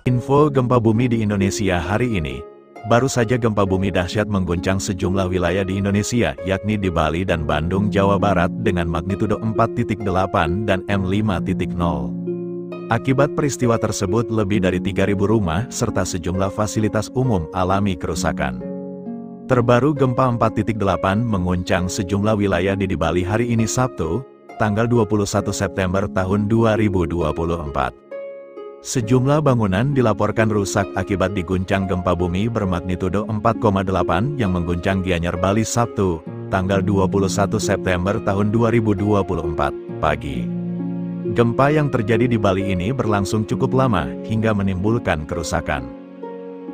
Info gempa bumi di Indonesia hari ini. Baru saja gempa bumi dahsyat mengguncang sejumlah wilayah di Indonesia, yakni di Bali dan Bandung, Jawa Barat dengan magnitudo 4.8 dan M5.0. Akibat peristiwa tersebut lebih dari 3.000 rumah serta sejumlah fasilitas umum alami kerusakan. Terbaru gempa 4.8 mengguncang sejumlah wilayah di Bali hari ini Sabtu, tanggal 21 September tahun 2024. Sejumlah bangunan dilaporkan rusak akibat diguncang gempa bumi bermagnitudo 4,8 yang mengguncang Gianyar, Bali Sabtu, tanggal 21 September tahun 2024, pagi. Gempa yang terjadi di Bali ini berlangsung cukup lama hingga menimbulkan kerusakan.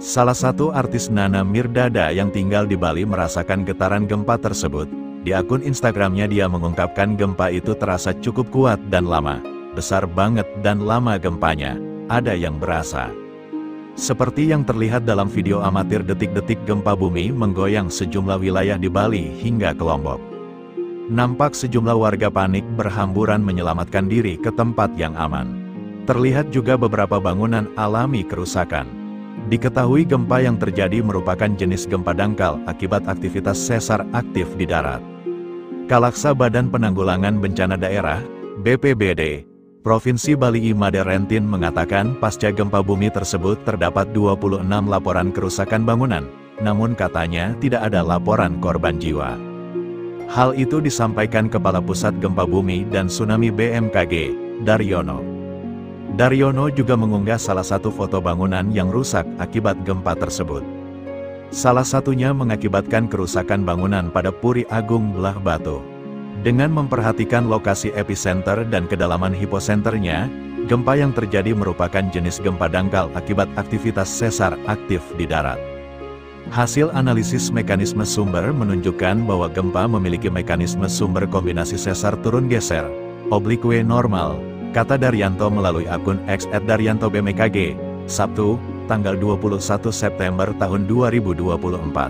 Salah satu artis Nana Mirdada yang tinggal di Bali merasakan getaran gempa tersebut. Di akun Instagramnya dia mengungkapkan gempa itu terasa cukup kuat dan lama. Besar banget dan lama gempanya. Ada yang berasa. Seperti yang terlihat dalam video amatir detik-detik gempa bumi menggoyang sejumlah wilayah di Bali hingga ke Lombok. Nampak sejumlah warga panik berhamburan menyelamatkan diri ke tempat yang aman. Terlihat juga beberapa bangunan alami kerusakan. Diketahui gempa yang terjadi merupakan jenis gempa dangkal akibat aktivitas sesar aktif di darat. Kalaksa Badan Penanggulangan Bencana Daerah, BPBD, Provinsi Bali Imade Rentin mengatakan pasca gempa bumi tersebut terdapat 26 laporan kerusakan bangunan, namun katanya tidak ada laporan korban jiwa. Hal itu disampaikan Kepala Pusat Gempa Bumi dan Tsunami BMKG, Daryono. Daryono juga mengunggah salah satu foto bangunan yang rusak akibat gempa tersebut. Salah satunya mengakibatkan kerusakan bangunan pada Puri Agung Belah Batu. Dengan memperhatikan lokasi epicenter dan kedalaman hiposenternya, gempa yang terjadi merupakan jenis gempa dangkal akibat aktivitas sesar aktif di darat. Hasil analisis mekanisme sumber menunjukkan bahwa gempa memiliki mekanisme sumber kombinasi sesar turun geser, oblique normal, kata Daryanto melalui akun X @daryanto_bmkg, Sabtu, tanggal 21 September tahun 2024.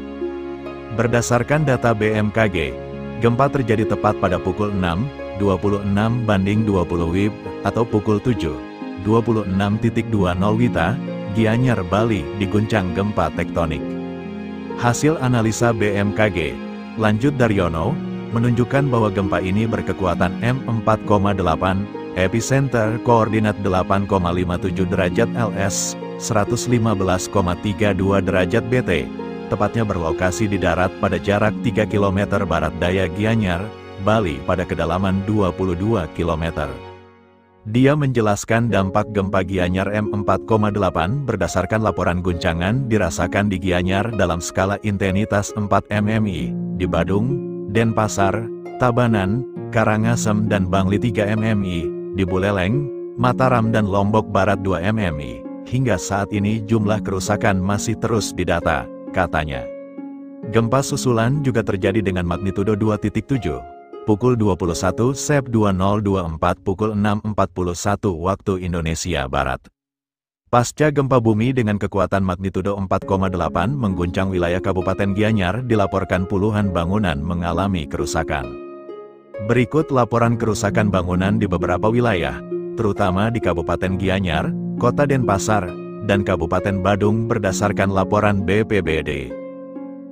Berdasarkan data BMKG, gempa terjadi tepat pada pukul 6.26 banding 20 WIB atau pukul 7.26.20 WITA, Gianyar, Bali diguncang gempa tektonik. Hasil analisa BMKG, lanjut Daryono, menunjukkan bahwa gempa ini berkekuatan M4,8, epicenter koordinat 8,57 derajat LS, 115,32 derajat BT. Tepatnya berlokasi di darat pada jarak 3 km barat daya Gianyar, Bali pada kedalaman 22 km. Dia menjelaskan dampak gempa Gianyar M4,8 berdasarkan laporan guncangan dirasakan di Gianyar dalam skala intensitas 4 mmi, di Badung, Denpasar, Tabanan, Karangasem dan Bangli 3 mmi, di Buleleng, Mataram dan Lombok Barat 2 mmi. Hingga saat ini jumlah kerusakan masih terus didata, katanya. Gempa susulan juga terjadi dengan magnitudo 2.7, pukul 21 Sep 2024 pukul 6.41 waktu Indonesia Barat. Pasca gempa bumi dengan kekuatan magnitudo 4,8 mengguncang wilayah Kabupaten Gianyar, dilaporkan puluhan bangunan mengalami kerusakan. Berikut laporan kerusakan bangunan di beberapa wilayah, terutama di Kabupaten Gianyar, Kota Denpasar, dan Kabupaten Badung berdasarkan laporan BPBD.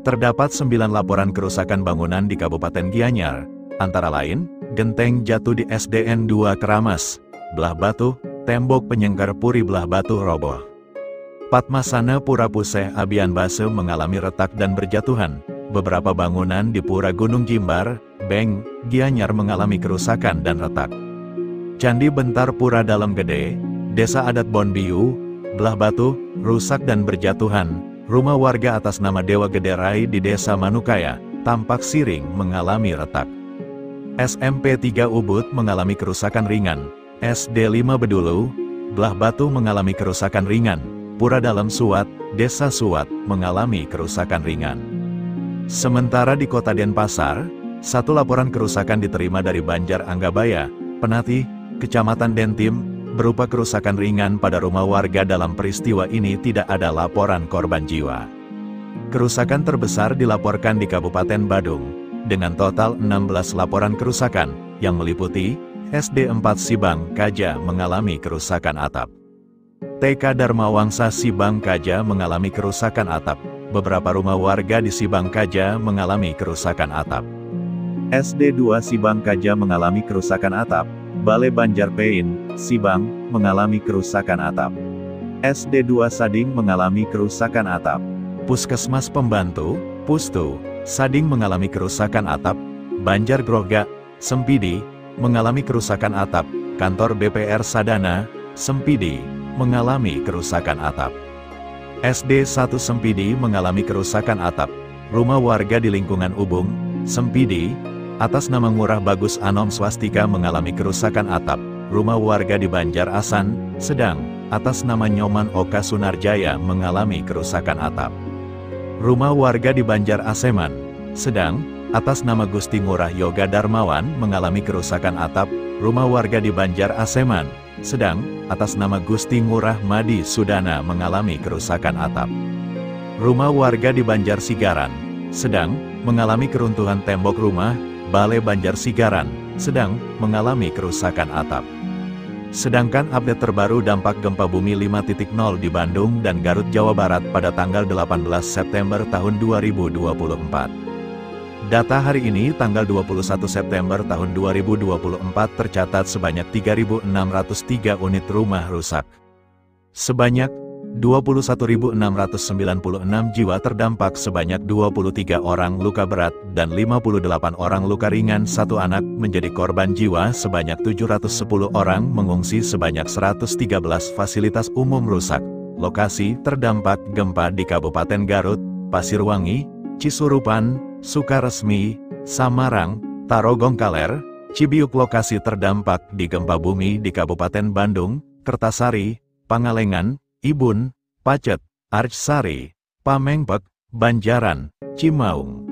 Terdapat 9 laporan kerusakan bangunan di Kabupaten Gianyar, antara lain, genteng jatuh di SDN 2 Keramas, Belah Batu, tembok penyenggar Puri Belah Batu roboh. Padmasana Pura Puseh Abian Base mengalami retak dan berjatuhan. Beberapa bangunan di Pura Gunung Jimbar, Beng, Gianyar mengalami kerusakan dan retak. Candi Bentar Pura Dalam Gede, Desa Adat Bonbiu, Belah Batu, rusak dan berjatuhan. Rumah warga atas nama Dewa Gederai di Desa Manukaya, Tampak Siring mengalami retak. SMP 3 Ubud mengalami kerusakan ringan. SD 5 Bedulu, Belah Batu mengalami kerusakan ringan. Pura Dalam Suat, Desa Suat mengalami kerusakan ringan. Sementara di Kota Denpasar, satu laporan kerusakan diterima dari Banjar Anggabaya, Penati, Kecamatan Dentim, berupa kerusakan ringan pada rumah warga. Dalam peristiwa ini tidak ada laporan korban jiwa. Kerusakan terbesar dilaporkan di Kabupaten Badung, dengan total 16 laporan kerusakan, yang meliputi SD 4 Sibang, Kaja mengalami kerusakan atap. TK Dharma Wangsa Sibangkaja mengalami kerusakan atap. Beberapa rumah warga di Sibangkaja mengalami kerusakan atap. SD 2 Sibangkaja mengalami kerusakan atap. Balai Banjarpein, Sibang, mengalami kerusakan atap. SD 2 Sading mengalami kerusakan atap. Puskesmas Pembantu, Pustu, Sading mengalami kerusakan atap. Banjar Groga, Sempidi, mengalami kerusakan atap. Kantor BPR Sadana, Sempidi, mengalami kerusakan atap. SD 1 Sempidi mengalami kerusakan atap. Rumah warga di lingkungan Ubung, Sempidi, atas nama Ngurah Bagus Anom Swastika mengalami kerusakan atap. Rumah warga di Banjar Asan, Sedang, atas nama Nyoman Oka Sunarjaya mengalami kerusakan atap. Rumah warga di Banjar Aseman, Sedang, atas nama Gusti Ngurah Yoga Darmawan mengalami kerusakan atap. Rumah warga di Banjar Aseman, Sedang, atas nama Gusti Ngurah Madi Sudana mengalami kerusakan atap. Rumah warga di Banjar Sigaran, Sedang, mengalami keruntuhan tembok rumah. Balai Banjar Sigaran, Sedang, mengalami kerusakan atap. Sedangkan update terbaru dampak gempa bumi 5.0 di Bandung dan Garut, Jawa Barat pada tanggal 18 September tahun 2024. Data hari ini tanggal 21 September tahun 2024 tercatat sebanyak 3.603 unit rumah rusak. Sebanyak 21.696 jiwa terdampak, sebanyak 23 orang luka berat dan 58 orang luka ringan. Satu anak menjadi korban jiwa, sebanyak 710 orang mengungsi, sebanyak 113 fasilitas umum rusak. Lokasi terdampak gempa di Kabupaten Garut, Pasirwangi, Cisurupan, Sukaresmi, Samarang, Tarogong Kaler, Cibiuk. Lokasi terdampak di gempa bumi di Kabupaten Bandung, Kertasari, Pangalengan, Ibun, Pacet, Archsari, Pamengpek, Banjaran, Cimaung.